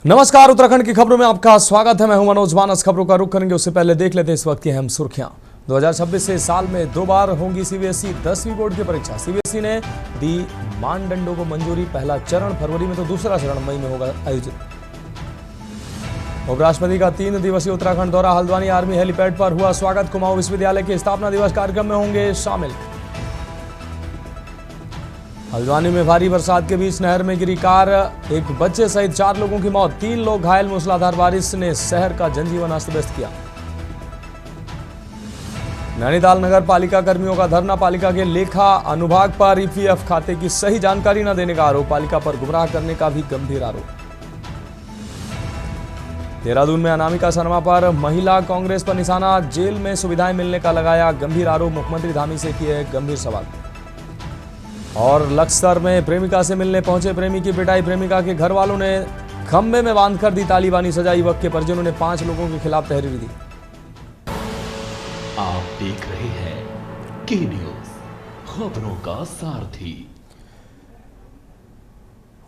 नमस्कार, उत्तराखंड की खबरों में आपका स्वागत है। मैं हूं मनोज मानस। खबरों का रुख करेंगे उससे पहले देख लेते हैं इस वक्त की अहम सुर्खियां। 2026 से साल में 2 बार होंगी सीबीएसई 10वीं बोर्ड की परीक्षा। सीबीएसई ने दी मानदंडों को मंजूरी। पहला चरण फरवरी में तो दूसरा चरण मई में होगा आयोजित। उपराष्ट्रपति का 3 दिवसीय उत्तराखंड दौरा। हल्द्वानी आर्मी हेलीपैड पर हुआ स्वागत। कुमाऊं विश्वविद्यालय के स्थापना दिवस कार्यक्रम में होंगे शामिल। हल्द्वानी में भारी बरसात के बीच नहर में गिरी कार, एक बच्चे सहित 4 लोगों की मौत, 3 लोग घायल। मूसलाधार बारिश ने शहर का जनजीवन अस्त व्यस्त किया। नैनीताल नगर पालिका कर्मियों का धरना। पालिका के लेखा अनुभाग पर ईपीएफ खाते की सही जानकारी न देने का आरोप। पालिका पर गुमराह करने का भी गंभीर आरोप। देहरादून में अनामिका शर्मा पर महिला कांग्रेस पर निशाना। जेल में सुविधाएं मिलने का लगाया गंभीर आरोप। मुख्यमंत्री धामी से किए गंभीर सवाल। और लक्सर में प्रेमिका से मिलने पहुंचे प्रेमी की पिटाई। प्रेमिका के घर वालों ने खंबे में बांधकर दी तालिबानी सजा। युवक के परिजनों ने 5 लोगों के खिलाफ तहरीर दी। आप देख रहे हैं के न्यूज, खबरों का सारथी।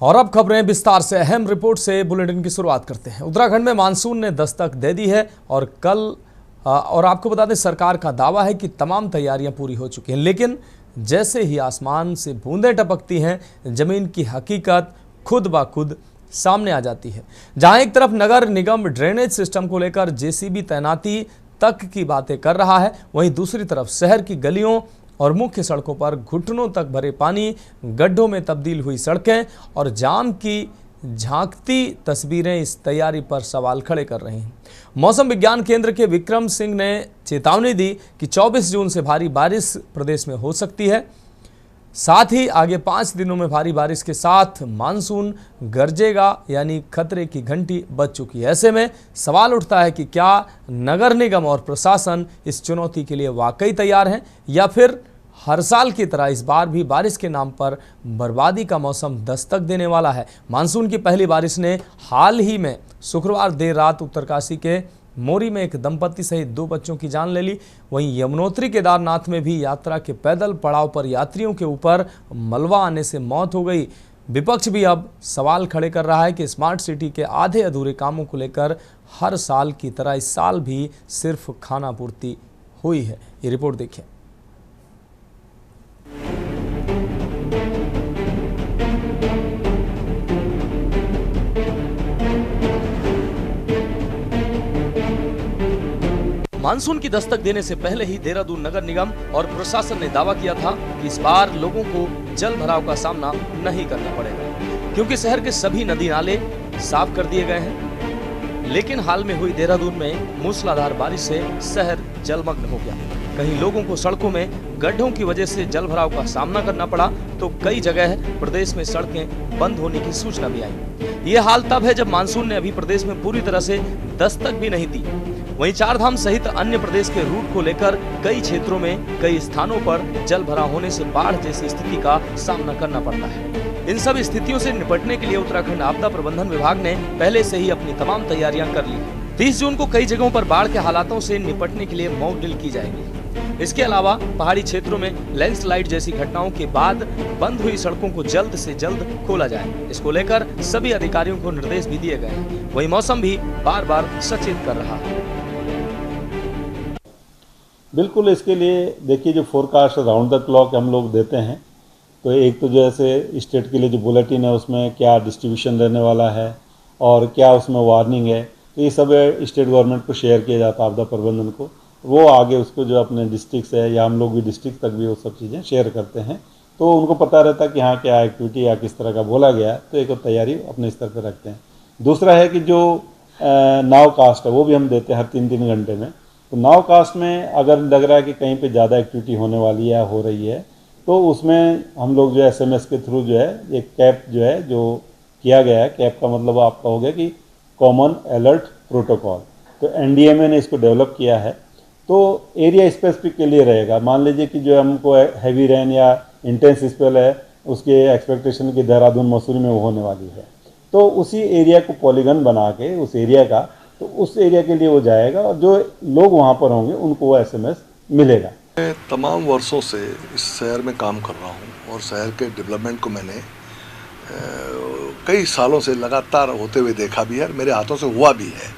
और अब खबरें विस्तार से। अहम रिपोर्ट से बुलेटिन की शुरुआत करते हैं। उत्तराखंड में मानसून ने दस्तक दे दी है और आपको बता दें, सरकार का दावा है कि तमाम तैयारियां पूरी हो चुकी हैं, लेकिन जैसे ही आसमान से बूंदें टपकती हैं, जमीन की हकीकत खुद ब खुद सामने आ जाती है। जहां एक तरफ नगर निगम ड्रेनेज सिस्टम को लेकर जेसीबी तैनाती तक की बातें कर रहा है, वहीं दूसरी तरफ शहर की गलियों और मुख्य सड़कों पर घुटनों तक भरे पानी, गड्ढों में तब्दील हुई सड़कें और जाम की झांकती तस्वीरें इस तैयारी पर सवाल खड़े कर रही हैं। मौसम विज्ञान केंद्र के विक्रम सिंह ने चेतावनी दी कि 24 जून से भारी बारिश प्रदेश में हो सकती है। साथ ही आगे 5 दिनों में भारी बारिश के साथ मानसून गरजेगा, यानी खतरे की घंटी बज चुकी है। ऐसे में सवाल उठता है कि क्या नगर निगम और प्रशासन इस चुनौती के लिए वाकई तैयार हैं, या फिर हर साल की तरह इस बार भी बारिश के नाम पर बर्बादी का मौसम दस्तक देने वाला है। मानसून की पहली बारिश ने हाल ही में शुक्रवार देर रात उत्तरकाशी के मोरी में एक दंपति सहित 2 बच्चों की जान ले ली। वहीं यमुनोत्री केदारनाथ में भी यात्रा के पैदल पड़ाव पर यात्रियों के ऊपर मलबा आने से मौत हो गई। विपक्ष भी अब सवाल खड़े कर रहा है कि स्मार्ट सिटी के आधे अधूरे कामों को लेकर हर साल की तरह इस साल भी सिर्फ खानापूर्ति हुई है। ये रिपोर्ट देखिए। मानसून की दस्तक देने से पहले ही देहरादून नगर निगम और प्रशासन ने दावा किया था कि इस बार लोगों को जल भराव का सामना नहीं करना पड़ेगा, क्योंकि शहर के सभी नदी नाले साफ कर दिए गए हैं। लेकिन हाल में हुई देहरादून में मूसलाधार बारिश से शहर जलमग्न हो गया। कहीं लोगों को सड़कों में गड्ढों की वजह से जल भराव का सामना करना पड़ा, तो कई जगह प्रदेश में सड़कें बंद होने की सूचना भी आई। ये हाल तब है जब मानसून ने अभी प्रदेश में पूरी तरह से दस्तक भी नहीं दी। वहीं चारधाम सहित अन्य प्रदेश के रूट को लेकर कई क्षेत्रों में कई स्थानों पर जल भराव होने से बाढ़ जैसी स्थिति का सामना करना पड़ता है। इन सब स्थितियों से निपटने के लिए उत्तराखंड आपदा प्रबंधन विभाग ने पहले से ही अपनी तमाम तैयारियां कर ली। 30 जून को कई जगहों पर बाढ़ के हालातों से निपटने के लिए मॉक ड्रिल की जाएगी। इसके अलावा पहाड़ी क्षेत्रों में लैंडस्लाइड जैसी घटनाओं के बाद बंद हुई सड़कों को जल्द से जल्द खोला जाए। इसको लेकर सभी अधिकारियों को निर्देश भी दिए गए हैं। वहीं मौसम भी बार बार सचेत कर रहा है। बिल्कुल, इसके लिए देखिए, जो फोरकास्ट राउंड द क्लॉक हम लोग देते हैं, तो एक तो जैसे स्टेट के लिए जो बुलेटिन है उसमें क्या डिस्ट्रीब्यूशन रहने वाला है और क्या उसमें वार्निंग है, तो ये सब स्टेट गवर्नमेंट को शेयर किया जाता है आपदा प्रबंधन को। वो आगे उसको जो अपने डिस्ट्रिक्ट है या हम लोग भी डिस्ट्रिक्ट तक भी वो सब चीज़ें शेयर करते हैं, तो उनको पता रहता है कि हाँ क्या एक्टिविटी या किस तरह का बोला गया है, तो एक तैयारी अपने स्तर पर रखते हैं। दूसरा है कि जो नाव कास्ट है वो भी हम देते हैं हर 3-3 घंटे में। तो नाव कास्ट में अगर लग रहा है कि कहीं पे ज़्यादा एक्टिविटी होने वाली है या हो रही है, तो उसमें हम लोग जो है SMS के थ्रू जो है एक कैप जो है जो किया गया है। कैप का मतलब आपका हो गया कि कॉमन अलर्ट प्रोटोकॉल, तो NDMA ने इसको डेवलप किया है। तो एरिया स्पेसिफिक के लिए रहेगा। मान लीजिए कि जो हमको हैवी रेन या इंटेंस स्पेल है, उसके एक्सपेक्टेशन की देहरादून मसूरी में वो होने वाली है, तो उसी एरिया को पॉलीगन बना के उस एरिया का, तो उस एरिया के लिए वो जाएगा और जो लोग वहाँ पर होंगे उनको वो SMS मिलेगा। मैं तमाम वर्षों से इस शहर में काम कर रहा हूँ और शहर के डेवलपमेंट को मैंने कई सालों से लगातार होते हुए देखा भी है और मेरे हाथों से हुआ भी है।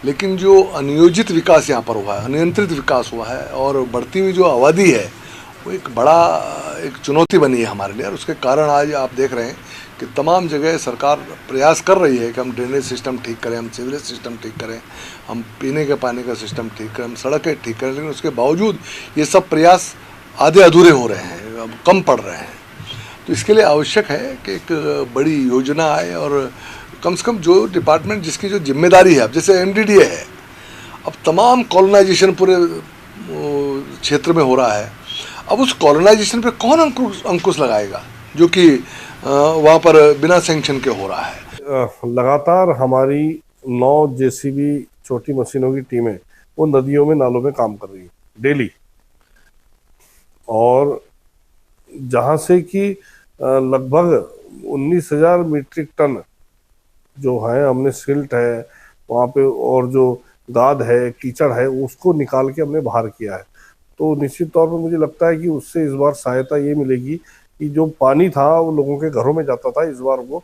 लेकिन जो अनियोजित विकास यहाँ पर हुआ है, अनियंत्रित विकास हुआ है और बढ़ती हुई जो आबादी है वो एक चुनौती बनी है हमारे लिए। और उसके कारण आज आप देख रहे हैं कि तमाम जगह सरकार प्रयास कर रही है कि हम ड्रेनेज सिस्टम ठीक करें, हम सीवरेज सिस्टम ठीक करें, हम पीने के पानी का सिस्टम ठीक करें, हम सड़कें ठीक करें, लेकिन उसके बावजूद ये सब प्रयास आधे अधूरे हो रहे हैं, अब कम पड़ रहे हैं। तो इसके लिए आवश्यक है कि एक बड़ी योजना आए और कम से कम जो डिपार्टमेंट जिसकी जो जिम्मेदारी है, अब जैसे एमडीडीए है, अब तमाम कॉलोनाइजेशन पूरे क्षेत्र में हो रहा है, अब उस कॉलोनाइजेशन पे कौन अंकुश लगाएगा जो कि वहाँ पर बिना सैंक्शन के हो रहा है। लगातार हमारी 9 जेसीबी छोटी मशीनों की टीमें वो नदियों में नालों में काम कर रही है डेली, और जहाँ से कि लगभग 19,000 मीट्रिक टन जो है हमने सिल्ट है वहाँ पे और जो गाद है, कीचड़ है, उसको निकाल के हमने बाहर किया है। तो निश्चित तौर पर मुझे लगता है कि उससे इस बार सहायता ये मिलेगी कि जो पानी था वो लोगों के घरों में जाता था, इस बार वो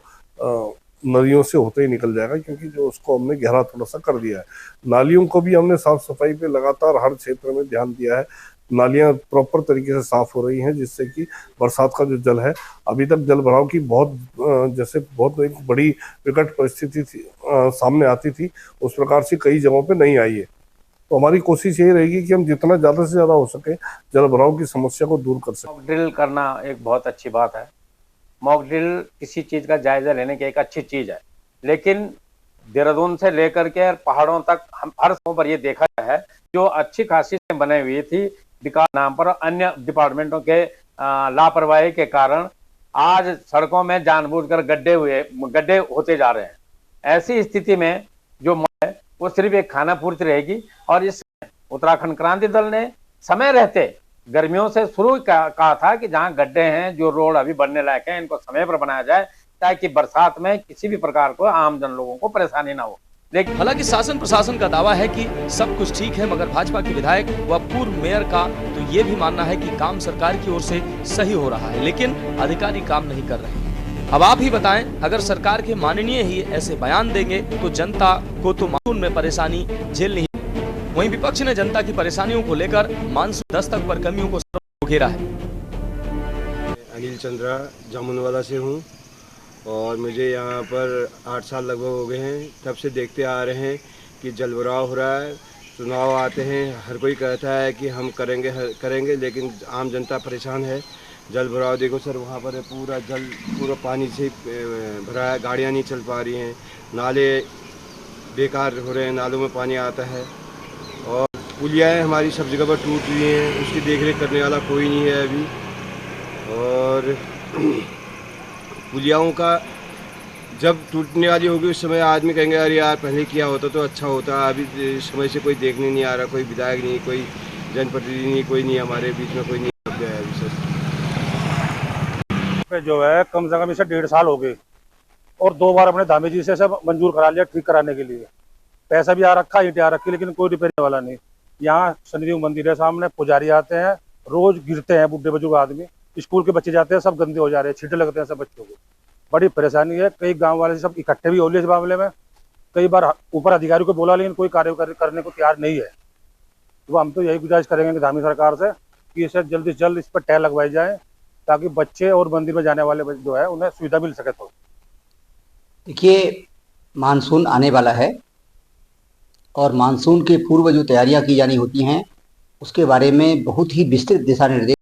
नदियों से होते ही निकल जाएगा, क्योंकि जो उसको हमने गहरा थोड़ा सा कर दिया है। नालियों को भी हमने साफ सफाई पे लगातार हर क्षेत्र में ध्यान दिया है। नालियां प्रॉपर तरीके से साफ हो रही हैं, जिससे कि बरसात का जो जल है, अभी तक जल भराव की बहुत एक बड़ी विकट परिस्थिति थी, सामने आती थी, उस प्रकार से कई जगहों पे नहीं आई है। तो हमारी कोशिश ये रहेगी कि हम जितना ज़्यादा से ज़्यादा हो सके जल भराव की समस्या को दूर कर सकें। मॉक ड्रिल करना एक बहुत अच्छी बात है। मॉक ड्रिल किसी चीज़ का जायजा लेने की एक अच्छी चीज़ है, लेकिन देहरादून से लेकर के पहाड़ों तक हम हर समय पर ये देखा है जो अच्छी खासी बने हुई थी विकास नाम पर अन्य डिपार्टमेंटों के लापरवाही के कारण आज सड़कों में जानबूझकर गड्ढे होते जा रहे हैं। ऐसी स्थिति में जो है वो सिर्फ एक खाना पूर्ति रहेगी। और इस उत्तराखंड क्रांति दल ने समय रहते गर्मियों से शुरू कहा था कि जहां गड्ढे हैं, जो रोड अभी बनने लायक हैं, इनको समय पर बनाया जाए ताकि बरसात में किसी भी प्रकार को आम जन लोगों को परेशानी ना हो। लेकिन हालांकि शासन प्रशासन का दावा है कि सब कुछ ठीक है, मगर भाजपा के विधायक व पूर्व मेयर का तो ये भी मानना है कि काम सरकार की ओर से सही हो रहा है, लेकिन अधिकारी काम नहीं कर रहे। अब आप ही बताएं, अगर सरकार के माननीय ही ऐसे बयान देंगे तो जनता को तो मानसून में परेशानी झेलनी है। वहीं विपक्ष ने जनता की परेशानियों को लेकर मानसून दस्तक पर कमियों को घेरा है। अनिल चंद्रा जामुनवाला से हूँ और मुझे यहाँ पर 8 साल लगभग हो गए हैं। तब से देखते आ रहे हैं कि जलभराव हो रहा है, चुनाव आते हैं, हर कोई कहता है कि हम करेंगे, लेकिन आम जनता परेशान है। जलभराव देखो सर, वहाँ पर पूरा पानी से भरा है, गाड़ियाँ नहीं चल पा रही हैं, नाले बेकार हो रहे हैं, नालों में पानी आता है, और पुलियाँ हमारी सब जगह पर टूट रही हैं, उसकी देखरेख करने वाला कोई नहीं है अभी। और पुलियाओं का जब टूटने वाली होगी उस समय आदमी कहेंगे अरे यार पहले किया होता तो अच्छा होता। अभी इस समय से कोई देखने नहीं आ रहा, कोई विधायक नहीं, कोई जनप्रतिनिधि नहीं, कोई नहीं, हमारे बीच में कोई नहीं गया है अभी सर। जो है कम से कम इसे 1.5 साल हो गए और 2 बार अपने धामी जी से सब मंजूर करा लिया ठीक कराने के लिए। पैसा भी आ रखा, ईंटें आ रखी, लेकिन कोई रिपेयर वाला नहीं। यहाँ शनिदेव मंदिर है सामने, पुजारी आते हैं, रोज गिरते हैं बुढ़े बुजुर्ग आदमी, स्कूल के बच्चे जाते हैं, सब गंदे हो जा रहे हैं, छींटे लगते हैं सब बच्चों को। बड़ी परेशानी है। कई गांव वाले सब इकट्ठे भी हो लिए इस मामले में। कई बार ऊपर अधिकारी को बोला, लेकिन कोई कार्य करने को तैयार नहीं है। तो हम तो यही गुजारिश करेंगे कि धामी सरकार से कि इसे जल्दी से जल्द इस पर टैल लगवाई जाए, ताकि बच्चे और मंदिर में जाने वाले जो है उन्हें सुविधा मिल सके। तो देखिए, मानसून आने वाला है और मानसून के पूर्व जो तैयारियां की जानी होती हैं उसके बारे में बहुत ही विस्तृत दिशा निर्देश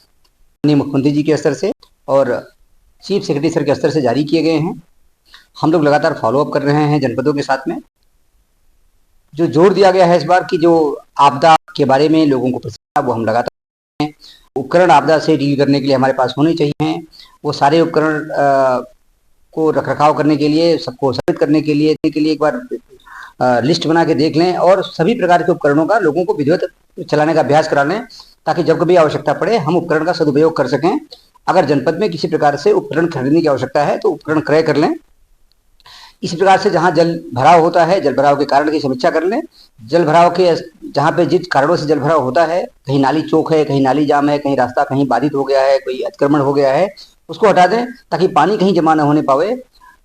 मुख्यमंत्री जी के स्तर से और चीफ सेक्रेटरी सर के स्तर से जारी किए गए हैं। हम लोग लगातार फॉलोअप कर रहे हैं जनपदों के साथ में। जो जोर दिया गया है इस बार की जो आपदा के बारे में लोगों को प्रशिक्षण, वो हम लगातार उपकरण आपदा से डील करने के लिए हमारे पास होने चाहिए। वो सारे उपकरण को रखरखाव करने के लिए, सबको संचालित करने के लिए एक बार लिस्ट बना के देख लें और सभी प्रकार के उपकरणों का लोगों को विधिवत चलाने का अभ्यास करा लें, ताकि जब कभी आवश्यकता पड़े हम उपकरण का सदुपयोग कर सकें। अगर जनपद में किसी प्रकार से उपकरण खरीदने की आवश्यकता है तो उपकरण क्रय कर लें। इसी प्रकार से जहां जल भराव होता है, जल भराव के कारण की समीक्षा कर लें। जल भराव के जहां पे जिस कारणों से जल भराव होता है, कहीं नाली चौक है, कहीं नाली जाम है, कहीं रास्ता कहीं बाधित हो गया है, कोई अतिक्रमण हो गया है, उसको हटा दें ताकि पानी कहीं जमा न होने पावे।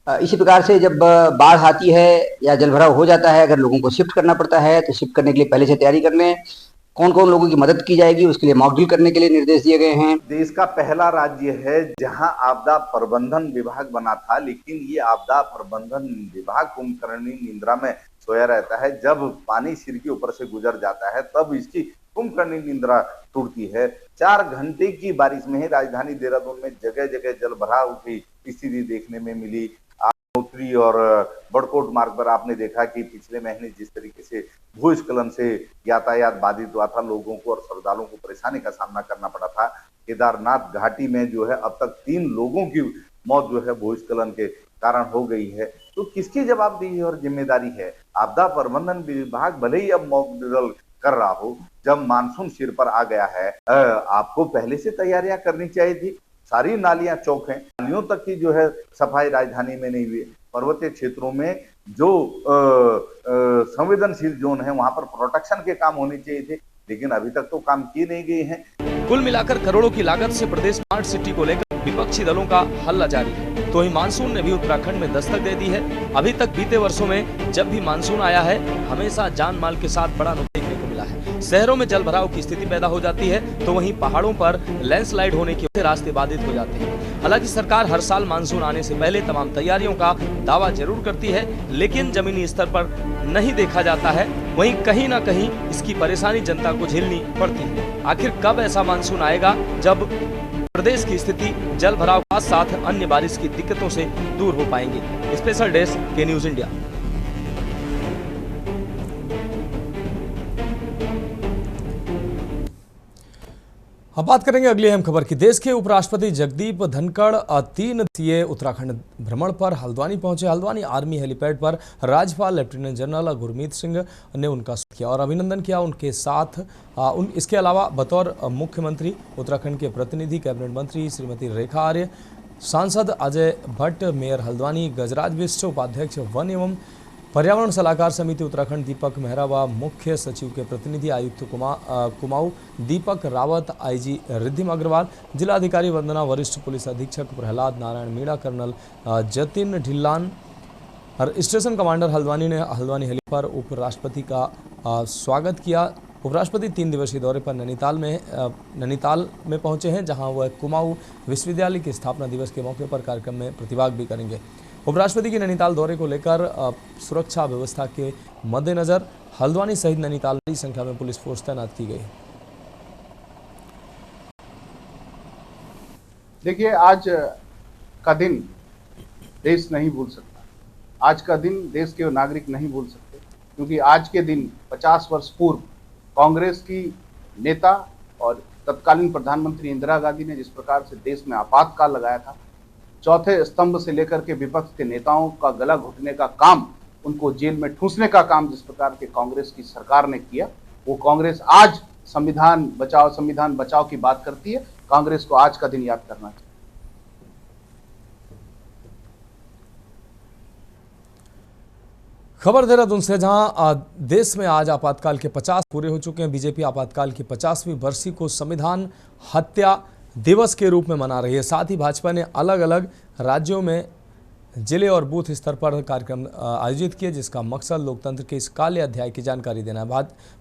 इसी प्रकार से जब बाढ़ आती है या जलभराव हो जाता है, अगर लोगों को शिफ्ट करना पड़ता है तो शिफ्ट करने के लिए पहले से तैयारी कर लें। कौन कौन लोगों की मदद की जाएगी उसके लिए मॉक ड्रिल करने के लिए निर्देश दिए गए हैं। देश का पहला राज्य है जहां आपदा प्रबंधन विभाग बना था, लेकिन ये आपदा प्रबंधन विभाग कुंभकर्णी निंद्रा में सोया रहता है। जब पानी सिर के ऊपर से गुजर जाता है तब इसकी कुंभकर्णी निंद्रा टूटती है। 4 घंटे की बारिश में ही राजधानी देहरादून में जगह जगह जलभराव की स्थिति देखने में मिली। नौतरी और बड़कोट मार्ग पर आपने देखा कि पिछले महीने जिस तरीके से भूस्खलन से यातायात बाधित हुआ था, लोगों को और श्रद्धालुओं को परेशानी का सामना करना पड़ा था। केदारनाथ घाटी में जो है अब तक 3 लोगों की मौत जो है भूस्खलन के कारण हो गई है। तो किसकी जवाबदेही और जिम्मेदारी है? आपदा प्रबंधन विभाग भले ही अब मॉक ड्रिल कर रहा हो, जब मानसून सिर पर आ गया है आपको पहले से तैयारियां करनी चाहिए थी। सारी नालियां चौक हैं, नालियों तक की जो है सफाई राजधानी में नहीं हुई। पर्वतीय क्षेत्रों में जो संवेदनशील जोन है वहां पर प्रोटेक्शन के काम होने चाहिए थे, लेकिन अभी तक तो काम किए नहीं गए हैं। कुल मिलाकर करोड़ों की लागत से प्रदेश स्मार्ट सिटी को लेकर विपक्षी दलों का हल्ला जारी है। तो ही मानसून ने भी उत्तराखंड में दस्तक दे दी है। अभी तक बीते वर्षों में जब भी मानसून आया है हमेशा जान माल के साथ बड़ा नुकसान देखने को मिला है। शहरों में जलभराव की स्थिति पैदा हो जाती है तो वहीं पहाड़ों पर लैंडस्लाइड होने की वजह से रास्ते बाधित हो जाते हैं। हालांकि सरकार हर साल मानसून आने से पहले तमाम तैयारियों का दावा जरूर करती है, लेकिन जमीनी स्तर पर नहीं देखा जाता है। वहीं कहीं ना कहीं इसकी परेशानी जनता को झेलनी पड़ती है। आखिर कब ऐसा मानसून आएगा जब प्रदेश की स्थिति जल भराव के साथ अन्य बारिश की दिक्कतों से दूर हो पाएंगे। स्पेशल डेस्क के न्यूज इंडिया। अब बात करेंगे अगली अहम खबर की। देश के उपराष्ट्रपति जगदीप धनखड़ 3 दिवसीय उत्तराखंड भ्रमण पर हल्द्वानी पहुंचे। हल्द्वानी आर्मी हेलीपैड पर राज्यपाल लेफ्टिनेंट जनरल गुरमीत सिंह ने उनका स्वागत किया और अभिनंदन किया। उनके साथ इसके अलावा बतौर मुख्यमंत्री उत्तराखंड के प्रतिनिधि कैबिनेट मंत्री श्रीमती रेखा आर्य, सांसद अजय भट्ट, मेयर हल्द्वानी गजराज बिष्ट, उपाध्यक्ष वन एवं पर्यावरण सलाहकार समिति उत्तराखंड दीपक मेहरा व मुख्य सचिव के प्रतिनिधि आयुक्त कुमाऊं दीपक रावत, आईजी रिद्धिम अग्रवाल, जिलाधिकारी वंदना, वरिष्ठ पुलिस अधीक्षक प्रहलाद नारायण मीणा, कर्नल जतिन ढिल्लान और स्टेशन कमांडर हल्द्वानी ने हल्द्वानी हेली पर उपराष्ट्रपति का स्वागत किया। उपराष्ट्रपति 3 दिवसीय दौरे पर नैनीताल में पहुंचे हैं, जहां वह कुमाऊं विश्वविद्यालय के स्थापना दिवस के मौके पर कार्यक्रम में प्रतिभाग भी करेंगे। उपराष्ट्रपति के नैनीताल दौरे को लेकर सुरक्षा व्यवस्था के मद्देनजर हल्द्वानी सहित नैनीताल में बड़ी संख्या में पुलिस फोर्स तैनात की गई है। देखिए, आज का दिन देश नहीं भूल सकता। आज का दिन देश के नागरिक नहीं भूल सकते, क्योंकि आज के दिन 50 वर्ष पूर्व कांग्रेस की नेता और तत्कालीन प्रधानमंत्री इंदिरा गांधी ने जिस प्रकार से देश में आपातकाल लगाया था, चौथे स्तंभ से लेकर के विपक्ष के नेताओं का गला घुटने का काम, उनको जेल में ठूंसने का काम जिस प्रकार के कांग्रेस की सरकार ने किया, वो कांग्रेस आज संविधान बचाओ की बात करती है। कांग्रेस को आज का दिन याद करना चाहिए। खबर देहरादून से, जहां देश में आज आपातकाल के 50 पूरे हो चुके हैं। बीजेपी आपातकाल की 50वीं बरसी को संविधान हत्या दिवस के रूप में मना रही है। साथ ही भाजपा ने अलग अलग राज्यों में जिले और बूथ स्तर पर कार्यक्रम आयोजित किए, जिसका मकसद लोकतंत्र के इस काले अध्याय की जानकारी देना है।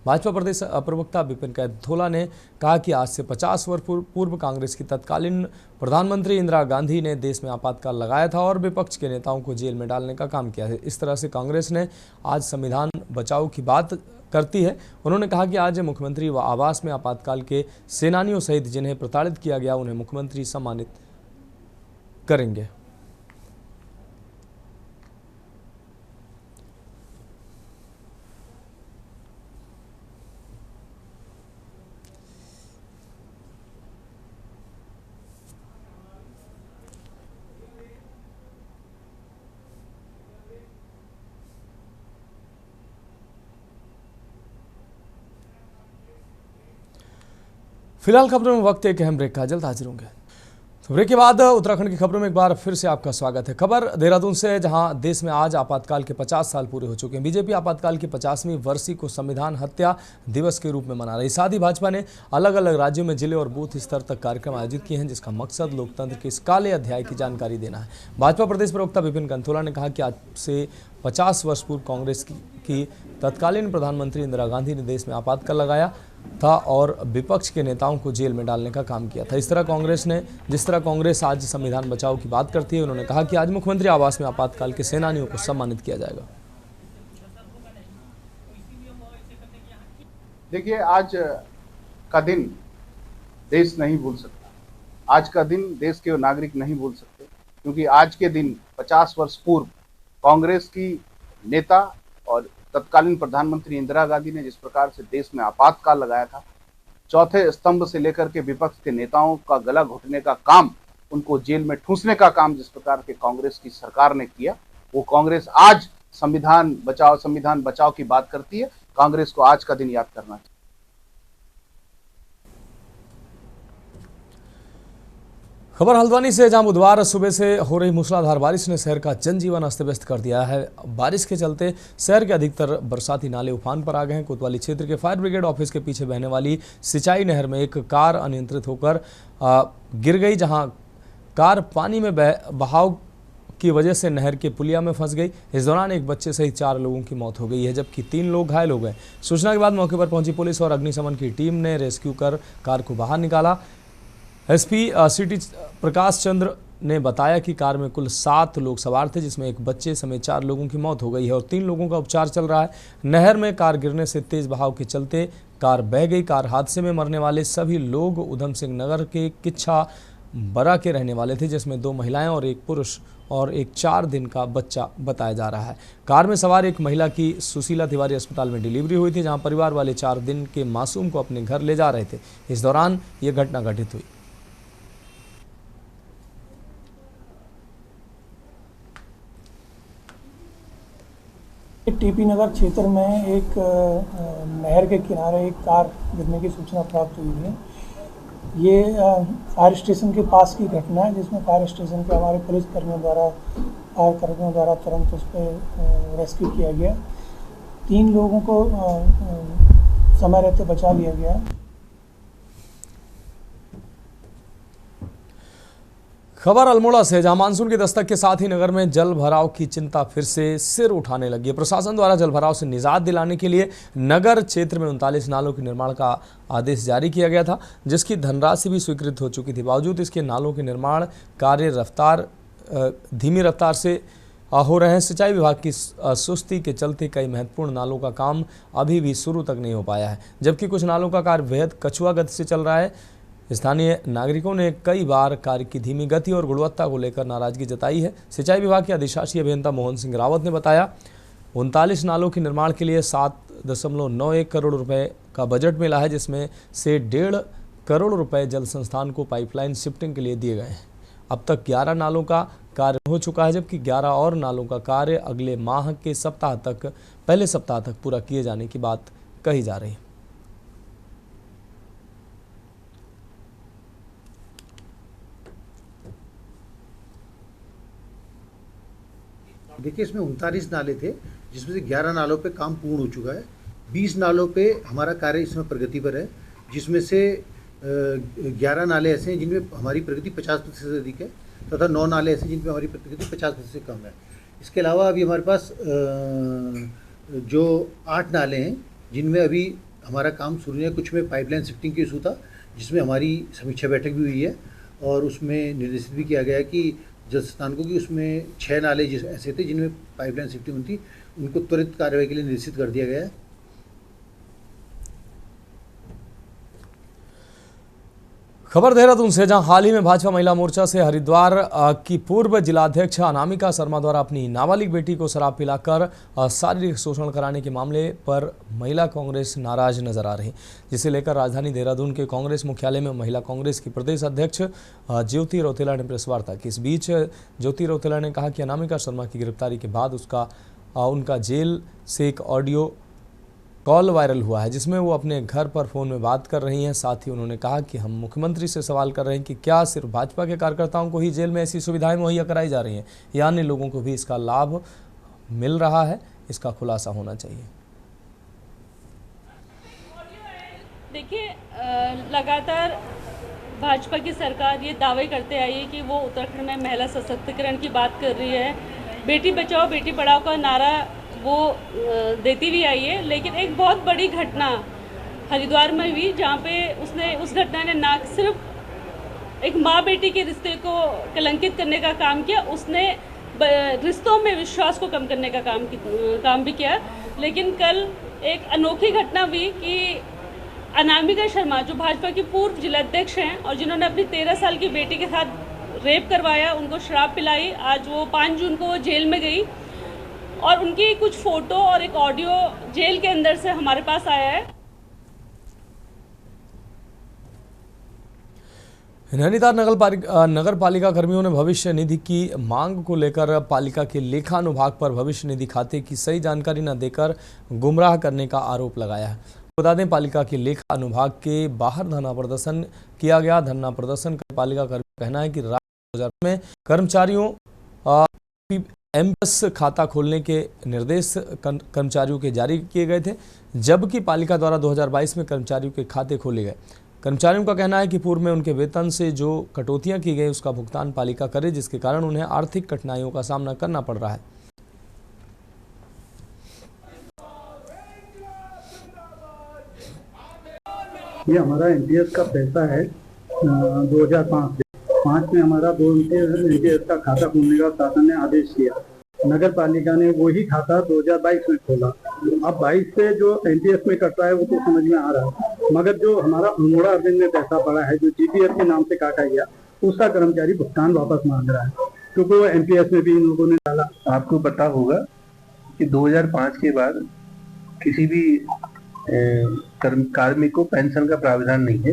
भाजपा प्रदेश प्रवक्ता विपिन कैथोला ने कहा कि आज से 50 वर्ष पूर्व कांग्रेस की तत्कालीन प्रधानमंत्री इंदिरा गांधी ने देश में आपातकाल लगाया था और विपक्ष के नेताओं को जेल में डालने का काम किया है। इस तरह से कांग्रेस ने आज संविधान बचाओ की बात करती है। उन्होंने कहा कि आज मुख्यमंत्री व आवास में आपातकाल के सेनानियों सहित जिन्हें प्रताड़ित किया गया उन्हें मुख्यमंत्री सम्मानित करेंगे। फिलहाल खबरों में वक्त एक अहम ब्रेक का, जल्द हाजिर होंगे। तो ब्रेक के बाद उत्तराखंड की खबरों में एक बार फिर से आपका स्वागत है। खबर देहरादून से है, जहां देश में आज आपातकाल के 50 साल पूरे हो चुके हैं। बीजेपी आपातकाल की 50वीं वर्षी को संविधान हत्या दिवस के रूप में मना रही। साथ ही भाजपा ने अलग अलग राज्यों में जिले और बूथ स्तर तक कार्यक्रम आयोजित किए हैं, जिसका मकसद लोकतंत्र के इस काले अध्याय की जानकारी देना है। भाजपा प्रदेश प्रवक्ता विपिन कंथोला ने कहा कि आज से 50 वर्ष पूर्व कांग्रेस की तत्कालीन प्रधानमंत्री इंदिरा गांधी ने देश में आपातकाल लगाया था और विपक्ष के नेताओं को जेल में डालने का काम किया था। जिस तरह कांग्रेस आज संविधान बचाओ की बात करती है, उन्होंने कहा कि आज मुख्यमंत्री आवास में आपातकाल के सेनानियों को सम्मानित किया जाएगा। देखिए, आज का दिन देश नहीं भूल सकता। आज का दिन देश के नागरिक नहीं भूल सकते, क्योंकि आज के दिन 50 वर्ष पूर्व कांग्रेस की नेता और तत्कालीन प्रधानमंत्री इंदिरा गांधी ने जिस प्रकार से देश में आपातकाल लगाया था, चौथे स्तंभ से लेकर के विपक्ष के नेताओं का गला घोटने का काम, उनको जेल में ठूंसने का काम जिस प्रकार के कांग्रेस की सरकार ने किया, वो कांग्रेस आज संविधान बचाओ की बात करती है। कांग्रेस को आज का दिन याद करना चाहिए। खबर हल्द्वानी से, जहां बुधवार सुबह से हो रही मूसलाधार बारिश ने शहर का जनजीवन अस्त व्यस्त कर दिया है। बारिश के चलते शहर के अधिकतर बरसाती नाले उफान पर आ गए हैं। कोतवाली क्षेत्र के फायर ब्रिगेड ऑफिस के पीछे बहने वाली सिंचाई नहर में एक कार अनियंत्रित होकर गिर गई, जहां कार पानी में बहाव की वजह से नहर के पुलिया में फंस गई। इस दौरान एक बच्चे सहित 4 लोगों की मौत हो गई है, जबकि 3 लोग घायल हो गए। सूचना के बाद मौके पर पहुंची पुलिस और अग्निशमन की टीम ने रेस्क्यू कर कार को बाहर निकाला। एसपी सिटी प्रकाश चंद्र ने बताया कि कार में कुल 7 लोग सवार थे, जिसमें एक बच्चे समेत 4 लोगों की मौत हो गई है और 3 लोगों का उपचार चल रहा है। नहर में कार गिरने से तेज बहाव के चलते कार बह गई। कार हादसे में मरने वाले सभी लोग उधम सिंह नगर के किच्छा बरा के रहने वाले थे, जिसमें 2 महिलाएं और 1 पुरुष और एक 4 दिन का बच्चा बताया जा रहा है। कार में सवार एक महिला की सुशीला तिवारी अस्पताल में डिलीवरी हुई थी, जहां परिवार वाले 4 दिन के मासूम को अपने घर ले जा रहे थे। इस दौरान ये घटना घटित हुई। टीपी नगर क्षेत्र में एक नहर के किनारे एक कार गिरने की सूचना प्राप्त हुई है। ये फायर स्टेशन के पास की घटना है, जिसमें फायर स्टेशन के हमारे पुलिसकर्मियों द्वारा तुरंत उस पर रेस्क्यू किया गया। 3 लोगों को समय रहते बचा लिया गया। खबर अल्मोड़ा से, जहां मानसून की दस्तक के साथ ही नगर में जल भराव की चिंता फिर से सिर उठाने लगी है। प्रशासन द्वारा जल भराव से निजात दिलाने के लिए नगर क्षेत्र में 39 नालों के निर्माण का आदेश जारी किया गया था, जिसकी धनराशि भी स्वीकृत हो चुकी थी। बावजूद इसके नालों के निर्माण कार्य धीमी रफ्तार से हो रहे हैं। सिंचाई विभाग की सुस्ती के चलते कई महत्वपूर्ण नालों का काम अभी भी शुरू तक नहीं हो पाया है, जबकि कुछ नालों का कार्य बेहद कछुआ गति से चल रहा है। स्थानीय नागरिकों ने कई बार कार्य की धीमी गति और गुणवत्ता को लेकर नाराजगी जताई है। सिंचाई विभाग के अधिशासी अभियंता मोहन सिंह रावत ने बताया, 39 नालों के निर्माण के लिए 7.91 करोड़ रुपए का बजट मिला है, जिसमें से 1.5 करोड़ रुपए जल संस्थान को पाइपलाइन शिफ्टिंग के लिए दिए गए हैं। अब तक 11 नालों का कार्य हो चुका है, जबकि 11 और नालों का कार्य अगले माह के पहले सप्ताह तक पूरा किए जाने की बात कही जा रही है। देखिए, इसमें 39 नाले थे, जिसमें से 11 नालों पे काम पूर्ण हो चुका है। 20 नालों पे हमारा कार्य इसमें प्रगति पर है, जिसमें से 11 नाले ऐसे हैं जिनमें हमारी प्रगति 50% से अधिक है, तथा 9 नाले ऐसे हैं जिनमें हमारी प्रगति 50% से कम है। इसके अलावा अभी हमारे पास जो 8 नाले हैं जिनमें अभी हमारा काम शुरू है। कुछ में पाइपलाइन शिफ्टिंग की इशू था, जिसमें हमारी समीक्षा बैठक भी हुई है और उसमें निर्देशित भी किया गया है कि जल संस्थान को कि उसमें 6 नाले ऐसे थे जिनमें पाइपलाइन शिफ्टिंग थी, उनको त्वरित कार्रवाई के लिए निर्देशित कर दिया गया है। खबर देहरादून से, जहां हाल ही में भाजपा महिला मोर्चा से हरिद्वार की पूर्व जिलाध्यक्ष अनामिका शर्मा द्वारा अपनी नाबालिग बेटी को शराब पिलाकर शारीरिक शोषण कराने के मामले पर महिला कांग्रेस नाराज नजर आ रही, जिसे लेकर राजधानी देहरादून के कांग्रेस मुख्यालय में महिला कांग्रेस की प्रदेश अध्यक्ष ज्योति रौतेला ने प्रेस वार्ता की। इस बीच ज्योति रौतेला ने कहा कि अनामिका शर्मा की गिरफ्तारी के बाद उनका जेल से एक ऑडियो कॉल वायरल हुआ है जिसमें वो अपने घर पर फ़ोन में बात कर रही हैं। साथ ही उन्होंने कहा कि हम मुख्यमंत्री से सवाल कर रहे हैं कि क्या सिर्फ भाजपा के कार्यकर्ताओं को ही जेल में ऐसी सुविधाएं मुहैया कराई जा रही हैं या अन्य लोगों को भी इसका लाभ मिल रहा है, इसका खुलासा होना चाहिए। देखिए, लगातार भाजपा की सरकार ये दावे करते आई है कि वो उत्तराखंड में महिला सशक्तिकरण की बात कर रही है, बेटी बचाओ बेटी पढ़ाओ का नारा वो देती भी आई है। लेकिन एक बहुत बड़ी घटना हरिद्वार में हुई जहाँ पे उस घटना ने ना सिर्फ एक माँ बेटी के रिश्ते को कलंकित करने का काम किया, उसने रिश्तों में विश्वास को कम करने का काम भी किया। लेकिन कल एक अनोखी घटना हुई कि अनामिका शर्मा जो भाजपा की पूर्व जिलाध्यक्ष हैं और जिन्होंने अपनी 13 साल की बेटी के साथ रेप करवाया, उनको शराब पिलाई, आज वो 5 जून को जेल में गई और उनकी कुछ फ़ोटो और एक ऑडियो जेल के अंदर से हमारे पास आया है। नैनीताल नगर पालिका कर्मियों ने भविष्य निधि की मांग को लेकर पालिका के लेखानुभाग पर भविष्य निधि खाते की सही जानकारी न देकर गुमराह करने का आरोप लगाया है। बता दें, पालिका के लेखा अनुभाग के बाहर धरना प्रदर्शन किया गया। धरना प्रदर्शन कर पालिका कर्मियों का कहना है कि राज्य 2000 में कर्मचारियों एमएस खाता खोलने के निर्देश कर्मचारियों के जारी किए गए थे, जबकि पालिका द्वारा 2022 में कर्मचारियों के खाते खोले गए। कर्मचारियों का कहना है कि पूर्व में उनके वेतन से जो कटौतियां की गई उसका भुगतान पालिका करे, जिसके कारण उन्हें आर्थिक कठिनाइयों का सामना करना पड़ रहा है। ये हमारा एनपीएस का पैसा है 2005 में हमारा 2 एनपीएस का खाता खोलने का शासन ने आदेश किया। नगर पालिका ने वही खाता 2022 में खोला। अब 22 से जो एनपीएस में कट रहा है वो तो समझ में आ रहा है, मगर जो हमारा अल्मोड़ा अर्जन में पैसा पड़ा है जो जीपीएफ के नाम से काटा गया उसका कर्मचारी भुगतान वापस मांग रहा है, क्योंकि वो एनपीएस में भी इन लोगों ने डाला। आपको पता होगा कि 2005 के बाद किसी भी कार्मिक को पेंशन का प्रावधान नहीं है।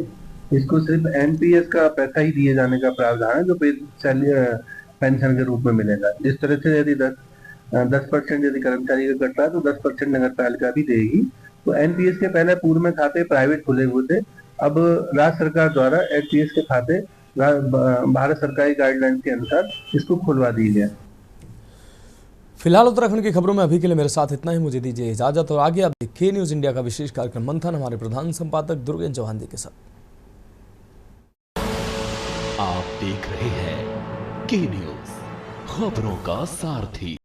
इसको सिर्फ एनपीएस का पैसा ही दिए जाने का प्रावधान है जो पेंशन के रूप में मिलेगा। जिस तरह से यदि 10% यदि कर्मचारी का कट रहा है तो 10% नगर पालिका भी देगी। तो एनपीएस के पहले पूर्व में खाते प्राइवेट खुले हुए थे, अब राज्य सरकार द्वारा एनपीएस के खाते भारत सरकारी गाइडलाइन के अनुसार इसको खुलवा दी गया। फिलहाल उत्तराखंड की खबरों में अभी के लिए मेरे साथ इतना ही। मुझे दीजिए इजाजत और आगे आप देखिए न्यूज इंडिया का विशेष कार्यक्रम मंथन हमारे प्रधान संपादक दुर्गेश चौहान के साथ। आप देख रहे हैं के न्यूज, खबरों का सारथी।